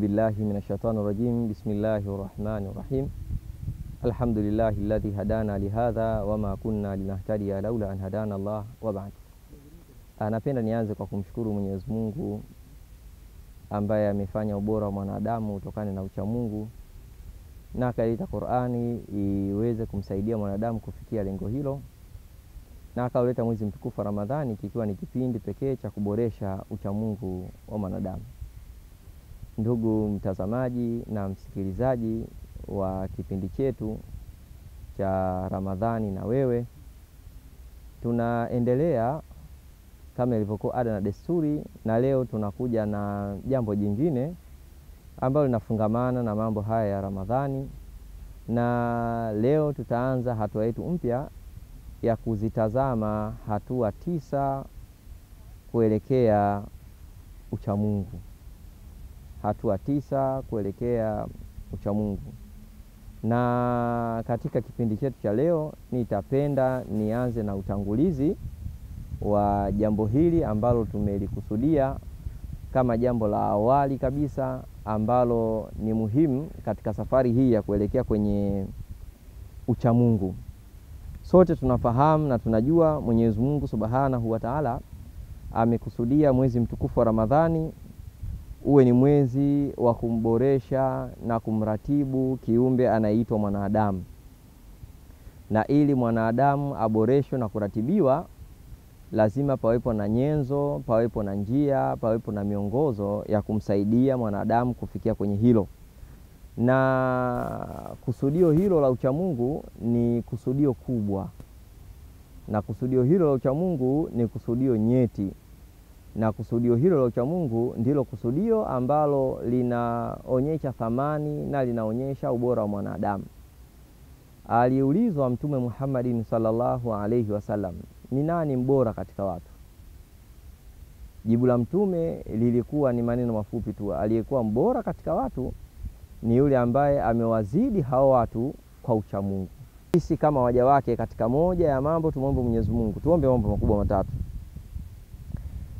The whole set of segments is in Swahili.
Billahi minashaitani rajim. Bismillahirrahmanirrahim. Alhamdulillahi alladhi hadana lihadha wama kunna linahtadiya laula an hadana Allah wa ba'd. Napenda nianze kwa kumshukuru Mwenyezi Mungu ambaye amefanya ubora wa mwanadamu utokane na ucha Mungu na akaleta Qur'ani iweze kumsaidia mwanadamu kufikia lengo hilo, na akaleta mwezi mtukufu wa Ramadhani kikiwa ni kipindi pekee cha kuboresha ucha Mungu wa mwanadamu. Ndugu mtazamaji na msikilizaji wa kipindi chetu cha Ramadhani na wewe, tunaendelea kama ilivyokuwa ada na desturi, na leo tunakuja na jambo jingine ambalo linafungamana na mambo haya ya Ramadhani. Na leo tutaanza hatua yetu mpya ya kuzitazama hatua 9 kuelekea ucha Mungu. Hatua 9 kuelekea ucha Mungu. Na katika kipindi chetu cha leo nitapenda nianze na utangulizi wa jambo hili ambalo tumelikusudia kama jambo la awali kabisa ambalo ni muhimu katika safari hii ya kuelekea kwenye ucha Mungu. Sote tunafahamu na tunajua Mwenyezi Mungu Subhanahu wa Ta'ala amekusudia mwezi mtukufu wa Ramadhani uwe ni mwezi wa kumboresha na kumratibu kiumbe anaitwa mwanadamu. Na ili mwanadamu aboreshwe na kuratibiwa, lazima pawepo na nyenzo, pawepo na njia, pawepo na miongozo ya kumsaidia mwanadamu kufikia kwenye hilo. Na kusudio hilo la ucha Mungu ni kusudio kubwa. Na kusudio hilo la ucha Mungu ni kusudio nyeti. Na kusudio hilo la ucha Mungu ndilo kusudio ambalo linaonyesha thamani na linaonyesha ubora wa mwanadamu. Aliulizwa Mtume Muhammadin sallallahu alayhi wasallam, ni nani mbora katika watu? Jibu la Mtume lilikuwa ni maneno mafupi tu, aliyekuwa mbora katika watu ni yule ambaye amewazidi hao watu kwa ucha Mungu. Sisi kama waja wake, katika moja ya mambo tumombe Mwenyezi Mungu, tuombe mambo makubwa 3.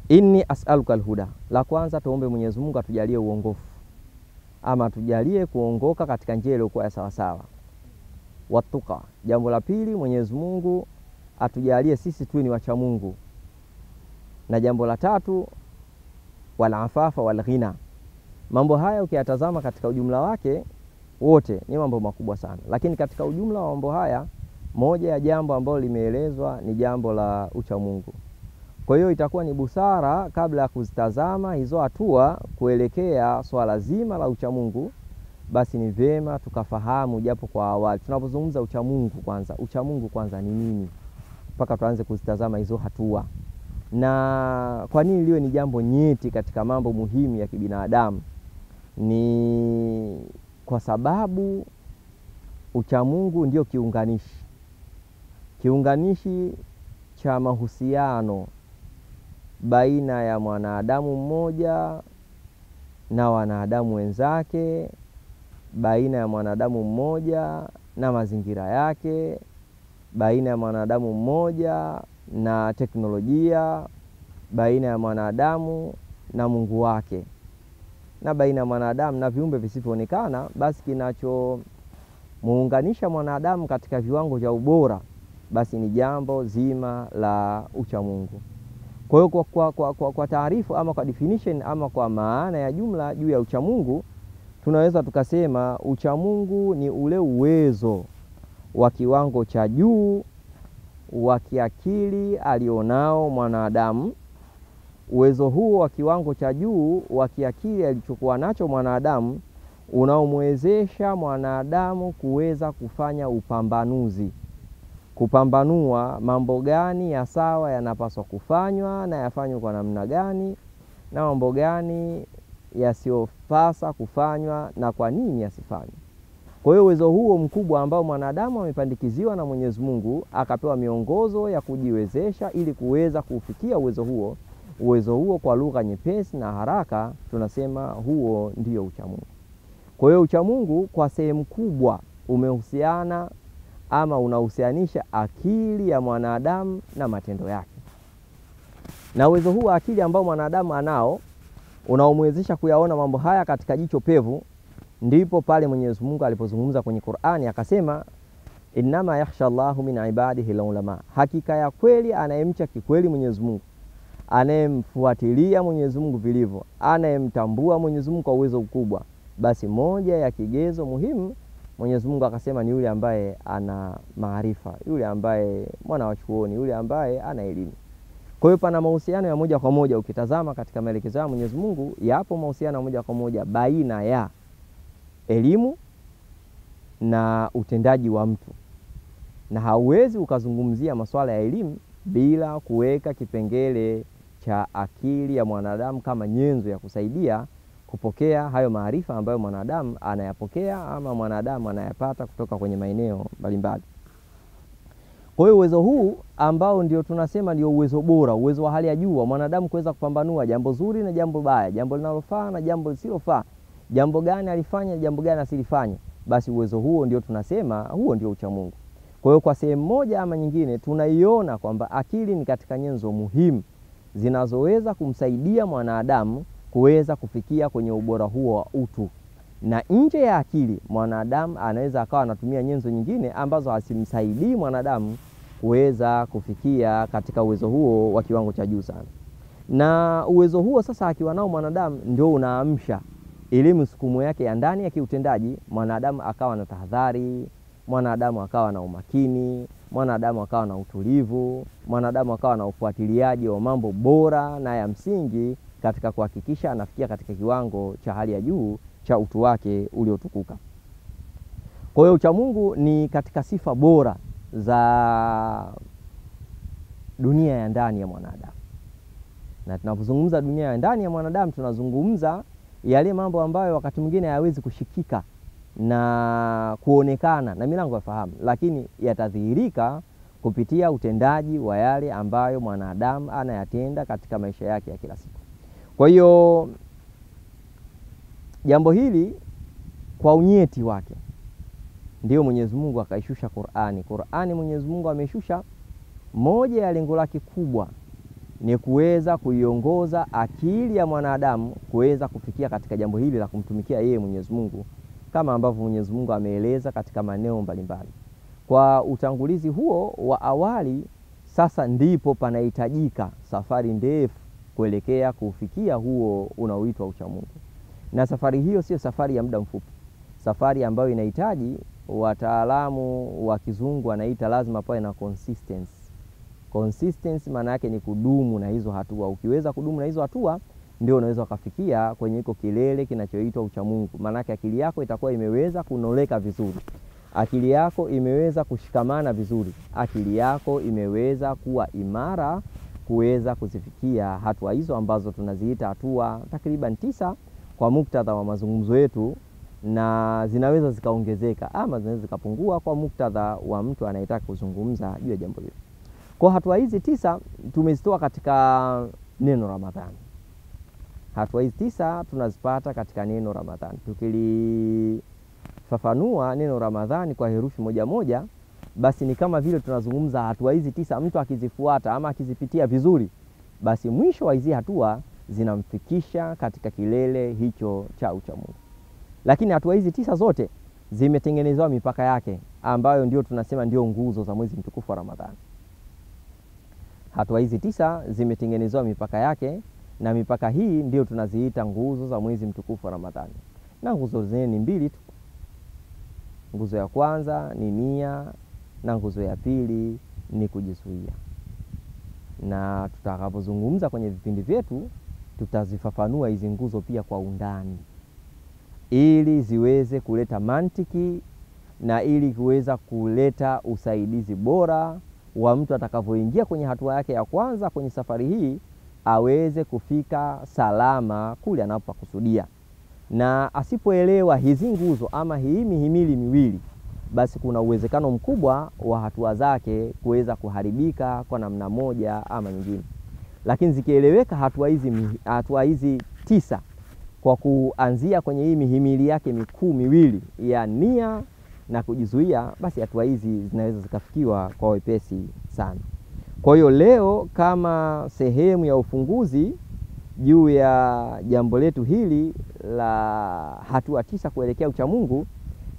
Inni as'aluka alhuda. La kwanza tuombe Mwenyezi Mungu atujalie uongofu, ama atujalie kuongoka katika njia iliyokuwa sawa sawa. Watuka. Jambo la pili, Mwenyezi Mungu atujalie sisi tuwe ni wacha Mungu. Na jambo la 3, wal afafa wal ghina. Mambo haya ukiyatazama katika ujumla wake wote ni mambo makubwa sana, lakini katika ujumla wa mambo haya, moja ya jambo ambalo limeelezwa ni jambo la ucha Mungu. Kwa hiyo itakuwa ni busara kabla ya kuzitazama hizo hatua kuelekea swala zima la ucha Mungu, basi ni vema tukafahamu japo kwa awali tunapozungumza ucha Mungu kwanza ni nini, mpaka tuanze kuzitazama hizo hatua. Na kwa nini liwe ni jambo nyeti katika mambo muhimu ya kibinadamu? Ni kwa sababu ucha Mungu ndio kiunganishi cha mahusiano baina ya mwanadamu mmoja na wanadamu wenzake, baina ya mwanadamu mmoja na mazingira yake, baina ya mwanadamu mmoja na teknolojia, baina ya mwanadamu na Mungu wake, na baina ya mwanadamu na viumbe visivyoonekana. Basi kinachomuunganisha mwanadamu katika viwango vya ubora basi ni jambo zima la ucha Mungu. Kwa hiyo kwa taarifa ama kwa definition ama kwa maana ya jumla juu ya ucha Mungu, tunaweza tukasema ucha Mungu ni ule uwezo wa kiwango cha juu wa kiakili alionao mwanadamu. Uwezo huo wa kiwango cha juu wa kiakili alichokuwa nacho mwanadamu unaomwezesha mwanadamu kuweza kufanya upambanuzi, kupambanua mambo gani ya sawa yanapaswa kufanywa na yafanywe kwa namna gani, na mambo gani yasiyopasa kufanywa na kwa nini yasifanywe. Kwa hiyo uwezo huo mkubwa ambao mwanadamu amepandikiziwa na Mwenyezi Mungu, akapewa miongozo ya kujiwezesha ili kuweza kufikia uwezo huo kwa lugha nyepesi na haraka tunasema huo ndio ucha Mungu. Kwa hiyo ucha Mungu kwa sehemu kubwa umehusiana ama unahusianisha akili ya mwanadamu na matendo yake. Na uwezo huu akili ambao mwanadamu anao unaomwezesha kuyaona mambo haya katika jicho pevu, ndipo pale Mwenyezi Mungu alipozungumza kwenye Qur'ani akasema, innama yakhsha Allahu min ibadihi ulama, hakika ya kweli anayemcha kikweli Mwenyezi Mungu, anayemfuatilia Mwenyezi Mungu vilivyo, anayemtambua Mwenyezi Mungu kwa uwezo mkubwa, basi moja ya kigezo muhimu Mwenyezi Mungu akasema ni yule ambaye ana maarifa, yule ambaye mwana wa chuoni, yule ambaye ana elimu. Kwa hiyo pana mahusiano ya moja kwa moja, ukitazama katika maelekezo ya Mwenyezi Mungu yapo mahusiano ya moja kwa moja baina ya elimu na utendaji wa mtu, na hauwezi ukazungumzia masuala ya elimu bila kuweka kipengele cha akili ya mwanadamu kama nyenzo ya kusaidia kupokea hayo maarifa ambayo mwanadamu anayapokea ama mwanadamu anayapata kutoka kwenye maeneo mbalimbali. Kwa hiyo uwezo huu ambao ndio tunasema ndio uwezo bora, uwezo wa hali ya juu wa mwanadamu kuweza kupambanua jambo zuri na jambo baya, jambo linalofaa na jambo lisilofaa, jambo gani alifanya, jambo gani asilifanye, basi uwezo huo ndio tunasema huo ndio ucha Mungu. Kwa hiyo kwa sehemu moja ama nyingine tunaiona kwamba akili ni katika nyenzo muhimu zinazoweza kumsaidia mwanadamu kuweza kufikia kwenye ubora huo wa utu. Na nje ya akili mwanadamu anaweza akawa anatumia nyenzo nyingine ambazo hasimsaidii mwanadamu kuweza kufikia katika uwezo huo wa kiwango cha juu sana. Na uwezo huo sasa akiwa nao mwanadamu ndio unaamsha ili msukumo yake ya ndani ya kiutendaji, mwanadamu akawa na tahadhari, mwanadamu akawa na umakini, mwanadamu akawa na utulivu, mwanadamu akawa na ufuatiliaji wa mambo bora na ya msingi katika kuhakikisha anafikia katika kiwango cha hali ya juu cha utu wake uliotukuka. Kwa hiyo ucha Mungu ni katika sifa bora za dunia ya ndani ya mwanadamu. Na tunapozungumza dunia ya ndani ya mwanadamu tunazungumza yale mambo ambayo wakati mwingine hayawezi kushikika na kuonekana na milango ya fahamu, lakini yatadhihirika kupitia utendaji wa yale ambayo mwanadamu anayatenda katika maisha yake ya kila siku. Kwa hiyo jambo hili kwa unyeti wake ndio Mwenyezi Mungu akaishusha Qur'ani. Qur'ani Mwenyezi Mungu ameshusha, moja ya lengo lake kubwa ni kuweza kuiongoza akili ya mwanadamu kuweza kufikia katika jambo hili la kumtumikia yeye Mwenyezi Mungu, kama ambavyo Mwenyezi Mungu ameeleza katika maeneo mbalimbali. Kwa utangulizi huo wa awali, sasa ndipo panahitajika safari ndefu kuelekea kufikia huo unaoitwa ucha Mungu. Na safari hiyo sio safari ya muda mfupi, safari ambayo inahitaji, wataalamu wa kizungu wanaita lazima pawe na consistency. Consistency maana yake ni kudumu na hizo hatua. Ukiweza kudumu na hizo hatua ndio unaweza kufikia kwenye iko kilele kinachoitwa ucha Mungu. Maana yake akili yako itakuwa imeweza kunoleka vizuri, akili yako imeweza kushikamana vizuri, akili yako imeweza kuwa imara kuweza kuzifikia hatua hizo ambazo tunaziita hatua takriban 9 kwa muktadha wa mazungumzo yetu, na zinaweza zikaongezeka ama zinaweza zikapungua kwa muktadha wa mtu anayetaka kuzungumza juu ya jambo hilo. Kwa hatua hizi 9 tumezitoa katika neno Ramadhani. Hatua hizi 9 tunazipata katika neno Ramadhani. Tukilifafanua neno Ramadhani kwa herufi moja moja, basi ni kama vile tunazungumza hatua hizi 9 mtu akizifuata ama akizipitia vizuri, basi mwisho wa hizi hatua zinamfikisha katika kilele hicho cha ucha Mungu. Lakini hatua hizi 9 zote zimetengenezwa mipaka yake ambayo ndio tunasema ndio nguzo za mwezi mtukufu wa Ramadhani. Hatua hizi 9 zimetengenezwa mipaka yake, na mipaka hii ndio tunaziita nguzo za mwezi mtukufu wa Ramadhani. Na nguzo zenyewe ni 2 tu. Nguzo ya kwanza ni nia na nguzo ya pili ni kujizuia. Na tutakapozungumza kwenye vipindi vyetu tutazifafanua hizi nguzo pia kwa undani, ili ziweze kuleta mantiki na ili kuweza kuleta usaidizi bora wa mtu atakavyoingia kwenye hatua yake ya kwanza kwenye safari hii, aweze kufika salama kule anapokusudia. Na asipoelewa hizi nguzo ama hii mihimili miwili, basi kuna uwezekano mkubwa wa hatua zake kuweza kuharibika kwa namna moja ama nyingine. Lakini zikieleweka hatua hizi 9 kwa kuanzia kwenye hii mihimili yake mikuu miwili ya nia na kujizuia, basi hatua hizi zinaweza zikafikiwa kwa wepesi sana. Kwa hiyo leo kama sehemu ya ufunguzi juu ya jambo letu hili la hatua 9 kuelekea uchamungu,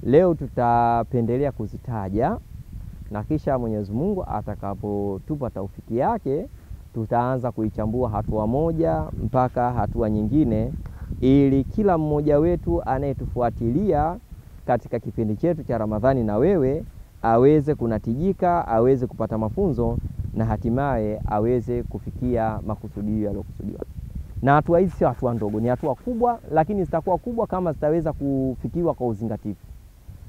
leo tutapendelea kuzitaja, na kisha Mwenyezi Mungu atakapotupa taufiki yake tutaanza kuichambua hatua moja mpaka hatua nyingine, ili kila mmoja wetu anayetufuatilia katika kipindi chetu cha Ramadhani na wewe aweze kunatijika, aweze kupata mafunzo na hatimaye aweze kufikia makusudio yaliyokusudiwa. Na hatua hizi sio hatua ndogo, ni hatua kubwa, lakini zitakuwa kubwa kama zitaweza kufikiwa kwa uzingatifu.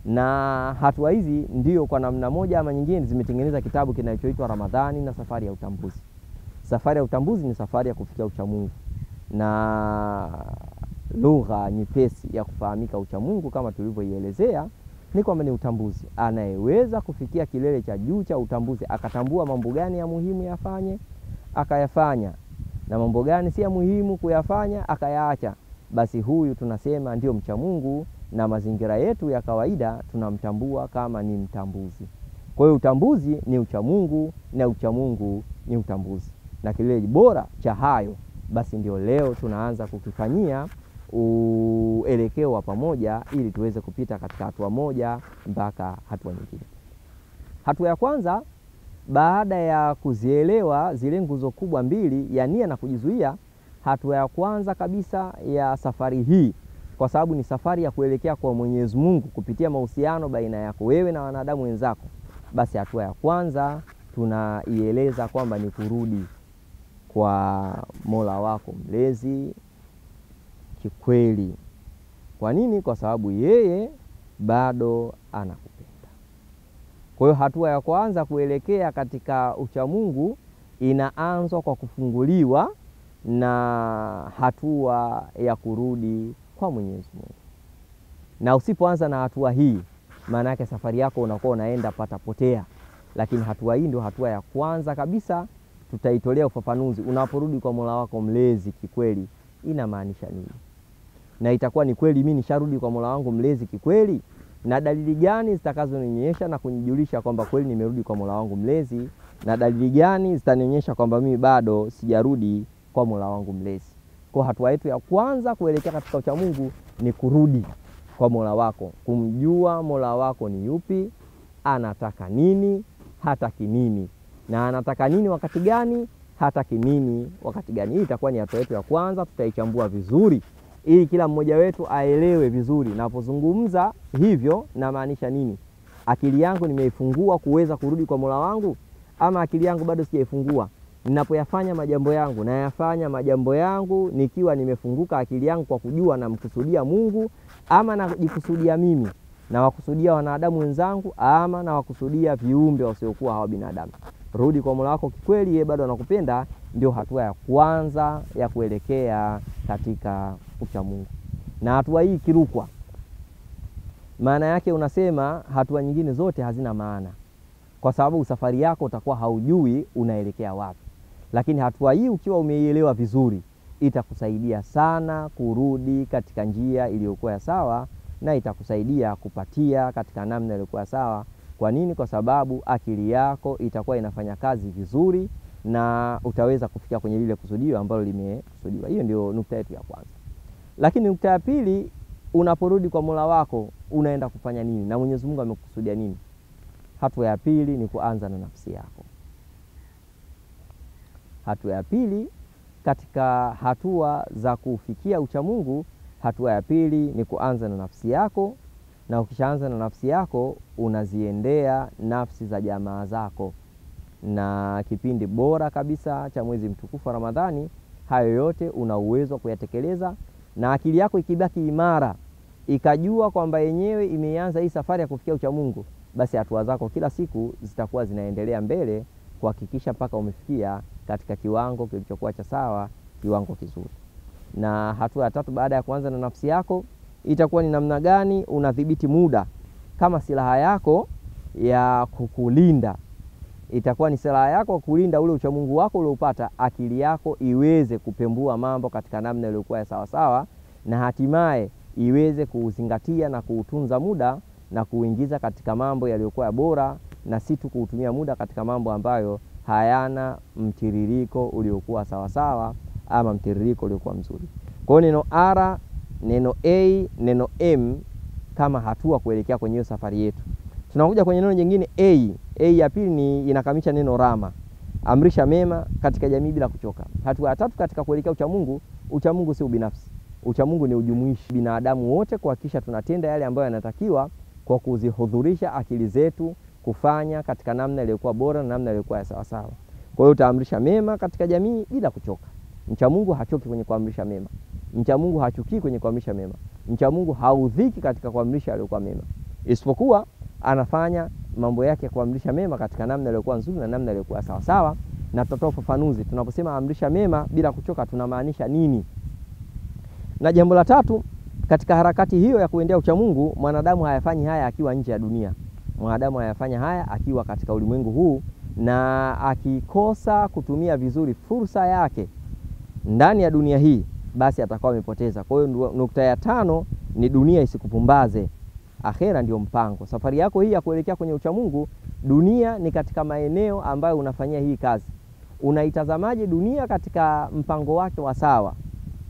Na hatua hizi ndio kwa namna moja ama nyingine zimetengeneza kitabu kinachoitwa Ramadhani na Safari ya Utambuzi. Safari ya utambuzi ni safari ya kufikia uchamungu, na lugha nyepesi ya kufahamika uchamungu kama tulivyoielezea ni kwamba ni utambuzi. Anayeweza kufikia kilele cha juu cha utambuzi, akatambua mambo gani ya muhimu yafanye akayafanya, na mambo gani si ya muhimu kuyafanya akayaacha, basi huyu tunasema ndio mchamungu, na mazingira yetu ya kawaida tunamtambua kama ni mtambuzi. Kwa hiyo utambuzi ni uchamungu na uchamungu ni utambuzi, na kilele bora cha hayo basi ndio leo tunaanza kukifanyia uelekeo wa pamoja, ili tuweze kupita katika hatua moja mpaka hatua nyingine. Hatua ya kwanza, baada ya kuzielewa zile nguzo kubwa mbili ya nia na kujizuia, hatua ya kwanza kabisa ya safari hii, kwa sababu ni safari ya kuelekea kwa Mwenyezi Mungu kupitia mahusiano baina yako wewe na wanadamu wenzako, basi hatua ya kwanza tunaieleza kwamba ni kurudi kwa Mola wako mlezi kikweli. Kwa nini? Kwa sababu yeye bado anakupenda. Kwa hiyo hatua ya kwanza kuelekea katika uchamungu inaanzwa kwa kufunguliwa na hatua ya kurudi kwa Mwenyezi Mungu. Na usipoanza na hatua hii, maana yake safari yako unakuwa unaenda patapotea. Lakini hatua hii ndio hatua ya kwanza kabisa, tutaitolea ufafanuzi. Unaporudi kwa Mola wako mlezi kikweli inamaanisha nini? Na itakuwa ni kweli mimi nisharudi kwa Mola wangu mlezi kikweli, na dalili gani zitakazonionyesha na kunijulisha kwamba kweli nimerudi kwa Mola wangu mlezi, na dalili gani zitanionyesha kwamba mimi bado sijarudi kwa Mola wangu mlezi. Kwa hatua yetu ya kwanza kuelekea katika uchamungu ni kurudi kwa Mola wako, kumjua Mola wako ni yupi, anataka nini, hataki nini, na anataka nini wakati gani, hataki nini wakati gani. Hii itakuwa ni hatua yetu ya kwanza, tutaichambua vizuri ili kila mmoja wetu aelewe vizuri napozungumza hivyo na maanisha nini. Akili yangu nimeifungua kuweza kurudi kwa Mola wangu, ama akili yangu bado sijaifungua? Ninapoyafanya majambo yangu, nayafanya majambo yangu nikiwa nimefunguka akili yangu kwa kujua na mkusudia Mungu, ama najikusudia mimi na wakusudia wanadamu wenzangu, ama na wakusudia viumbe wasiokuwa hawa binadamu? Rudi kwa Mola wako kikweli, yeye bado anakupenda, ndio hatua ya kwanza ya kuelekea katika uchamungu. Na hatua hii kirukwa, maana yake unasema hatua nyingine zote hazina maana, kwa sababu safari yako utakuwa haujui unaelekea wapi. Lakini hatua hii ukiwa umeielewa vizuri, itakusaidia sana kurudi katika njia iliyokuwa ya sawa, na itakusaidia kupatia katika namna iliyokuwa sawa. Kwa nini? Kwa sababu akili yako itakuwa inafanya kazi vizuri na utaweza kufikia kwenye lile kusudio ambalo limekusudiwa. Hiyo ndio nukta yetu ya kwanza. Lakini nukta ya pili, unaporudi kwa Mola wako unaenda kufanya nini na Mwenyezi Mungu amekusudia nini? Hatua ya pili ni kuanza na nafsi yako. Hatua ya pili katika hatua za kufikia uchamungu, hatua ya pili ni kuanza na nafsi yako. Na ukishaanza na nafsi yako, unaziendea nafsi za jamaa zako. Na kipindi bora kabisa cha mwezi mtukufu wa Ramadhani, hayo yote una uwezo kuyatekeleza. Na akili yako ikibaki imara, ikajua kwamba yenyewe imeanza hii safari ya kufikia uchamungu, basi hatua zako kila siku zitakuwa zinaendelea mbele kuhakikisha mpaka umefikia katika kiwango kilichokuwa cha sawa, kiwango kizuri. Na hatua ya tatu baada ya kuanza na nafsi yako, itakuwa ni namna gani unadhibiti muda kama silaha yako ya kukulinda. Itakuwa ni silaha yako kulinda ule uchamungu wako uliopata, akili yako iweze kupembua mambo katika namna iliyokuwa ya sawa sawa, na hatimaye iweze kuuzingatia na kuutunza muda na kuingiza katika mambo yaliyokuwa bora, na si tu kuutumia muda katika mambo ambayo hayana mtiririko uliokuwa sawa sawa ama mtiririko uliokuwa mzuri. Kwa hiyo neno R, neno A, neno M kama hatua kuelekea kwenye hiyo safari yetu. Tunakuja kwenye neno jingine A. A ya pili ni inakamilisha neno rama. Amrisha mema katika jamii bila kuchoka. Hatua ya tatu katika kuelekea uchamungu. Uchamungu si ubinafsi. Uchamungu ni ujumuishi binadamu wote kuhakikisha tunatenda yale ambayo yanatakiwa kwa kuzihudhurisha akili zetu kufanya katika namna iliyokuwa bora na namna iliyokuwa ya sawa sawa. Kwa hiyo utaamrisha mema katika jamii bila kuchoka. Mcha Mungu hachoki kwenye kuamrisha mema. Mcha Mungu hachukii kwenye kuamrisha mema. Mcha Mungu haudhiki katika kuamrisha yaliyokuwa mema. Isipokuwa anafanya mambo yake kuamrisha mema katika namna iliyokuwa nzuri na namna iliyokuwa sawa sawa. Na tutatoa ufafanuzi tunaposema amrisha mema bila kuchoka tunamaanisha nini. Na jambo la tatu katika harakati hiyo ya kuendea ucha Mungu, mwanadamu hayafanyi haya akiwa nje ya dunia. Mwanadamu hayafanya haya akiwa katika ulimwengu huu, na akikosa kutumia vizuri fursa yake ndani ya dunia hii basi atakuwa amepoteza. Kwa hiyo nukta ya tano ni dunia isikupumbaze. Akhera ndio mpango. Safari yako hii ya kuelekea kwenye ucha Mungu, dunia ni katika maeneo ambayo unafanyia hii kazi. Unaitazamaje dunia katika mpango wake wa sawa?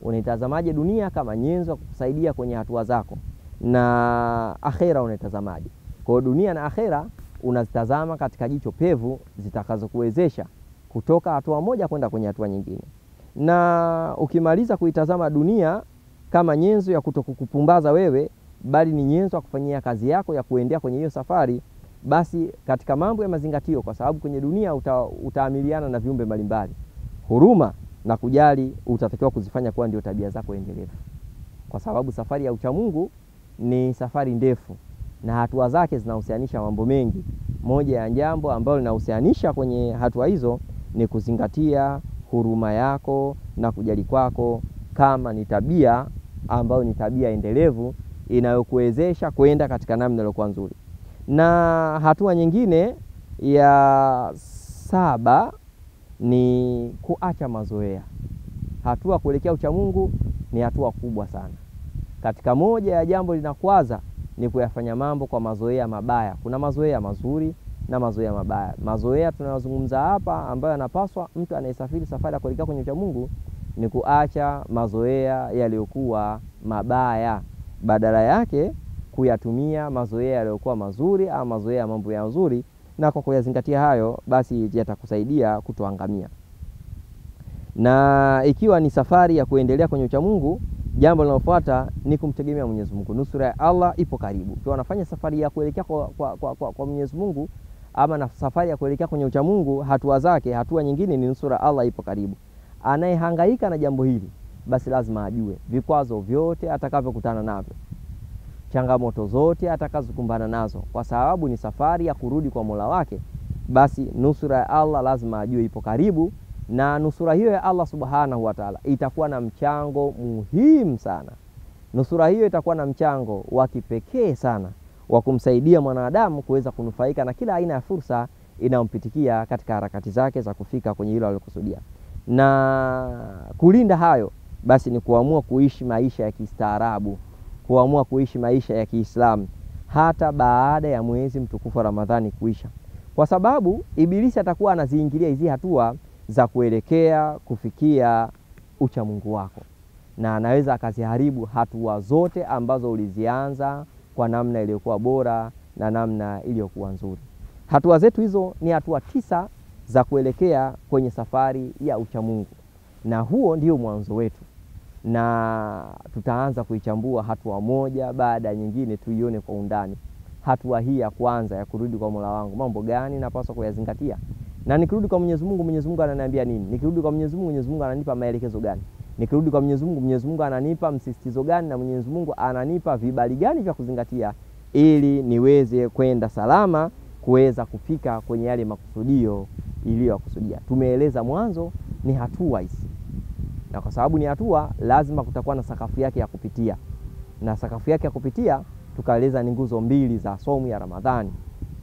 Unaitazamaje dunia kama nyenzo kukusaidia kwenye hatua zako? Na akhera unaitazamaje? Kwa hiyo dunia na akhera unazitazama katika jicho pevu zitakazokuwezesha kutoka hatua moja kwenda kwenye hatua nyingine. Na ukimaliza kuitazama dunia kama nyenzo ya kutokukupumbaza wewe, bali ni nyenzo ya kufanyia kazi yako ya kuendea kwenye hiyo safari, basi katika mambo ya mazingatio, kwa sababu kwenye dunia utaamiliana na viumbe mbalimbali, huruma na kujali utatakiwa kuzifanya kuwa ndio tabia zako endelevu. Kwa sababu safari ya ucha Mungu ni safari ndefu na hatua zake zinahusianisha mambo mengi. Moja ya jambo ambalo linahusianisha kwenye hatua hizo ni kuzingatia huruma yako na kujali kwako kama ni tabia ambayo ni tabia endelevu inayokuwezesha kwenda katika namna iliyokuwa nzuri. Na hatua nyingine ya 7 ni kuacha mazoea. Hatua kuelekea ucha Mungu ni hatua kubwa sana. Katika moja ya jambo linakwaza ni kuyafanya mambo kwa mazoea mabaya. Kuna mazoea mazuri na mazoea mabaya. Mazoea tunayozungumza hapa ambayo yanapaswa mtu anayesafiri safari ya kuelekea kwenye ucha Mungu ni kuacha mazoea yaliyokuwa mabaya, badala yake kuyatumia mazoea yaliyokuwa mazuri au mazoea ya mambo ya mazuri, na kwa kuyazingatia hayo basi yatakusaidia kutoangamia. Na ikiwa ni safari ya kuendelea kwenye ucha Mungu, jambo linalofuata ni kumtegemea Mwenyezi Mungu. Nusura ya Allah ipo karibu. Ukiwa unafanya safari ya kuelekea kwa Mwenyezi Mungu ama na safari ya kuelekea kwenye ucha Mungu, hatua zake, hatua nyingine ni nusura Allah ipo karibu. Anayehangaika na jambo hili basi lazima ajue vikwazo vyote atakavyokutana navyo, changamoto zote atakazokumbana nazo, kwa sababu ni safari ya kurudi kwa Mola wake, basi nusura ya Allah lazima ajue ipo karibu. Na nusura hiyo ya Allah subhanahu wa ta'ala itakuwa na mchango muhimu sana. Nusura hiyo itakuwa na mchango wa kipekee sana wa kumsaidia mwanadamu kuweza kunufaika na kila aina ya fursa inayompitikia katika harakati zake za kufika kwenye hilo alilokusudia. Na kulinda hayo basi ni kuamua kuishi maisha ya kistaarabu, kuamua kuishi maisha ya Kiislamu hata baada ya mwezi mtukufu wa Ramadhani kuisha. Kwa sababu Ibilisi atakuwa anaziingilia hizi hatua za kuelekea kufikia ucha Mungu wako, na anaweza akaziharibu hatua zote ambazo ulizianza kwa namna iliyokuwa bora na namna iliyokuwa nzuri. Hatua zetu hizo ni hatua 9 za kuelekea kwenye safari ya ucha Mungu, na huo ndio mwanzo wetu, na tutaanza kuichambua hatua moja baada ya nyingine tuione kwa undani. Hatua hii ya kwanza ya kurudi kwa Mola wangu, mambo gani napaswa kuyazingatia? Na nikirudi kwa Mwenyezi Mungu, Mwenyezi Mungu ananiambia nini? Nikirudi kwa Mwenyezi Mungu, Mwenyezi Mungu ananipa maelekezo gani? Nikirudi kwa Mwenyezi Mungu, Mwenyezi Mungu ananipa msisitizo gani, na Mwenyezi Mungu ananipa vibali gani vya kuzingatia ili niweze kwenda salama kuweza kufika kwenye yale makusudio iliyokusudia. Tumeeleza mwanzo ni hatua hizi. Na kwa sababu ni hatua, lazima kutakuwa na sakafu yake ya kupitia. Na sakafu yake ya kupitia tukaeleza ni nguzo 2 za somo ya Ramadhani,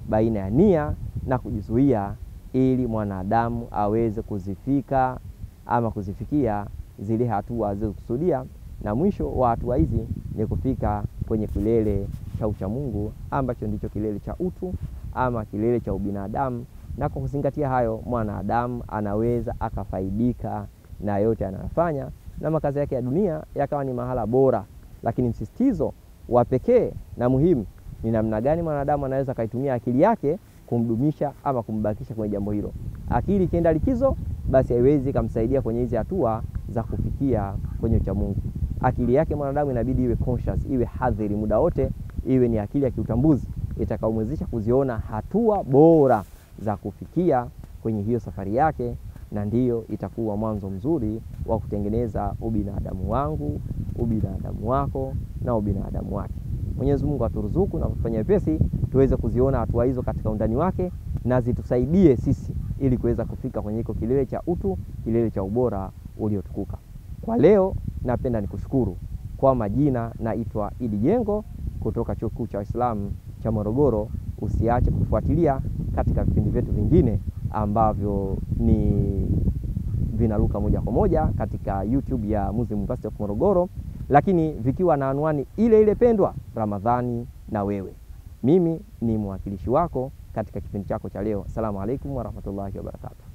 baina ya nia na kujizuia, ili mwanadamu aweze kuzifika ama kuzifikia zile hatua alizokusudia. Na mwisho wa hatua hizi ni kufika kwenye kilele cha ucha Mungu, ambacho ndicho kilele cha utu ama kilele cha ubinadamu. Na kwa kuzingatia hayo, mwanadamu anaweza akafaidika na yote anayofanya, na makazi yake ya dunia yakawa ni mahala bora. Lakini msisitizo wa pekee na muhimu ni namna gani mwanadamu anaweza kaitumia akili yake kumdumisha ama kumbakisha kwenye jambo hilo. Akili ikienda likizo, basi haiwezi kumsaidia kwenye hizi hatua za kufikia kwenye uchamungu. Akili yake mwanadamu inabidi iwe conscious, iwe hadhiri muda wote, iwe ni akili ya kiutambuzi itakaomwezesha kuziona hatua bora za kufikia kwenye hiyo safari yake, na ndiyo itakuwa mwanzo mzuri wa kutengeneza ubinadamu wangu, ubinadamu wako na ubinadamu wake. Mwenyezi Mungu aturuzuku na kufanya wepesi tuweze kuziona hatua hizo katika undani wake, na zitusaidie sisi ili kuweza kufika kwenye hiko kilele cha utu, kilele cha ubora uliotukuka. Kwa leo napenda nikushukuru. Kwa majina naitwa Idi Jengo kutoka Chuo Kikuu cha Waislamu cha Morogoro. Usiache kufuatilia katika vipindi vyetu vingine ambavyo ni vinaruka moja kwa moja katika YouTube ya Muslim University of Morogoro, lakini vikiwa na anwani ile ile pendwa, Ramadhani na wewe. Mimi ni mwakilishi wako katika kipindi chako cha leo. Asalamu alaykum wa rahmatullahi wa barakatuh.